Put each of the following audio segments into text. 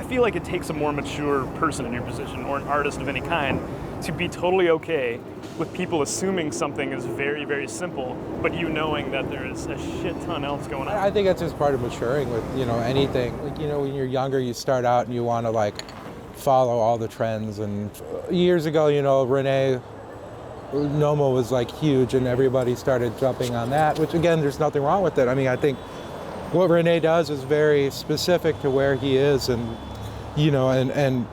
feel like it takes a more mature person in your position, or an artist of any kind, to be totally okay with people assuming something is very, very simple, but you knowing that there is a shit ton else going on. I think that's just part of maturing with, anything. Like, when you're younger, you start out and you want to like follow all the trends. And years ago, Renee Noma was like huge and everybody started jumping on that, which again, there's nothing wrong with it. I mean, I think what Renee does is very specific to where he is, and and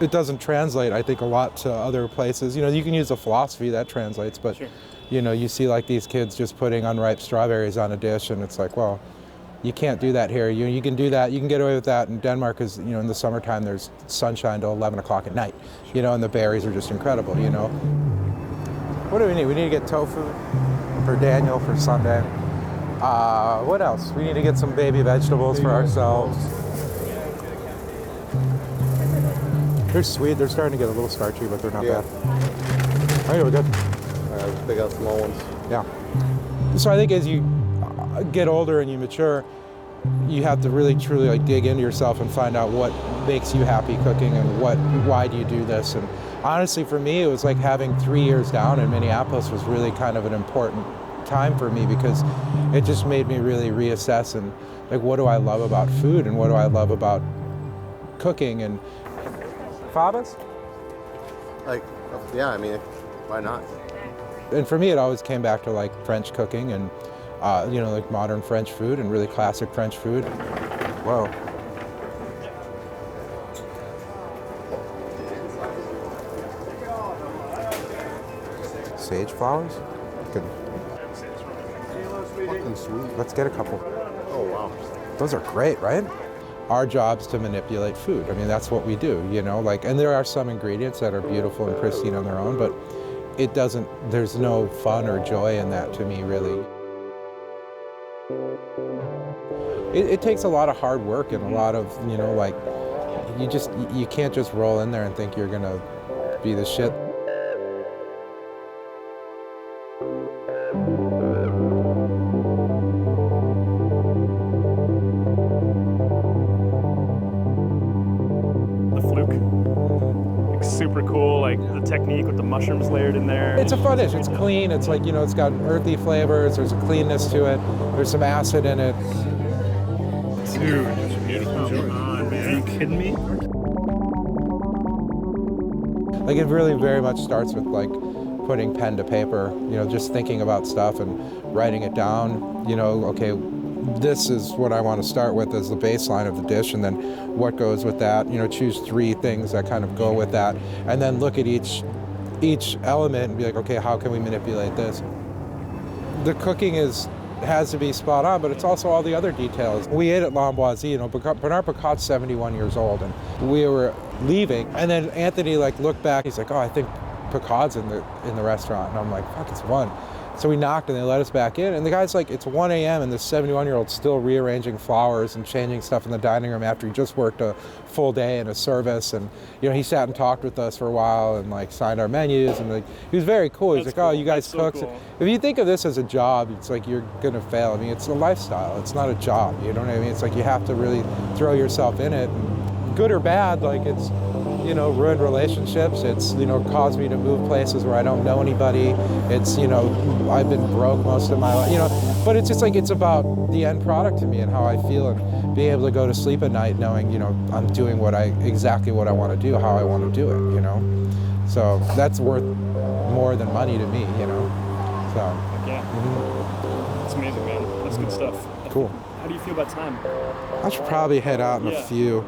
it doesn't translate, I think, a lot to other places. You can use a philosophy that translates, but Sure. You see like these kids just putting unripe strawberries on a dish, and it's like, well, you can't do that here. You can do that, you can get away with that in Denmark, because in the summertime there's sunshine till 11 o'clock at night, and the berries are just incredible. What do we need? We need to get tofu for Daniel for Sunday. What else? We need to get some baby vegetables for ourselves. They're sweet. They're starting to get a little starchy, but they're not bad. Okay, we're good. They got small ones. Yeah. So I think as you get older and you mature, you have to really truly like dig into yourself and find out what makes you happy cooking and why do you do this. And honestly, for me, it was like having 3 years down in Minneapolis was really kind of an important time for me, because it just made me really reassess and like, what do I love about food and what do I love about cooking? And Fabas? I mean, why not? And for me, it always came back to like French cooking and like modern French food and really classic French food. Whoa. Sage flowers? Good. Fucking sweet. Let's get a couple. Oh, wow. Those are great, right? Our job's to manipulate food. I mean, that's what we do, and there are some ingredients that are beautiful and pristine on their own, but there's no fun or joy in that to me, really. It takes a lot of hard work and a lot of, you can't just roll in there and think you're gonna be the shit. Super cool, like the technique with the mushrooms layered in there. It's a fun dish. It's clean. It's like, it's got earthy flavors. There's a cleanness to it. There's some acid in it. Dude, it's a beautiful joint. Man. Are you kidding me? Like, it really very much starts with like putting pen to paper, just thinking about stuff and writing it down. Okay, this is what I want to start with as the baseline of the dish, and then what goes with that. Choose 3 things that kind of go with that, and then look at each element and be like, okay, how can we manipulate this? The cooking has to be spot on, but it's also all the other details. We ate at L'Amboisie, Bernard Picot's 71 years old, and we were leaving, and then Anthony looked back, he's like, oh, I think Picot's in the restaurant, and I'm like, fuck, it's 1. So we knocked and they let us back in, and the guy's like, it's 1 a.m. and this 71-year-old's still rearranging flowers and changing stuff in the dining room after he just worked a full day in a service. And he sat and talked with us for a while and like signed our menus, and he was very cool. He's like, cool. Oh, you guys cook. So cool. If you think of this as a job, it's like you're gonna fail. I mean, it's a lifestyle. It's not a job. You know what I mean? It's like you have to really throw yourself in it. And good or bad, like it's ruined relationships. It's, caused me to move places where I don't know anybody. It's, I've been broke most of my life, but it's just like, it's about the end product to me and how I feel, and being able to go to sleep at night knowing, I'm doing exactly what I want to do, how I want to do it, So that's worth more than money to me, So. Yeah. Mm-hmm. It's amazing, man. That's good stuff. Cool. How do you feel about time? I should probably head out in a few.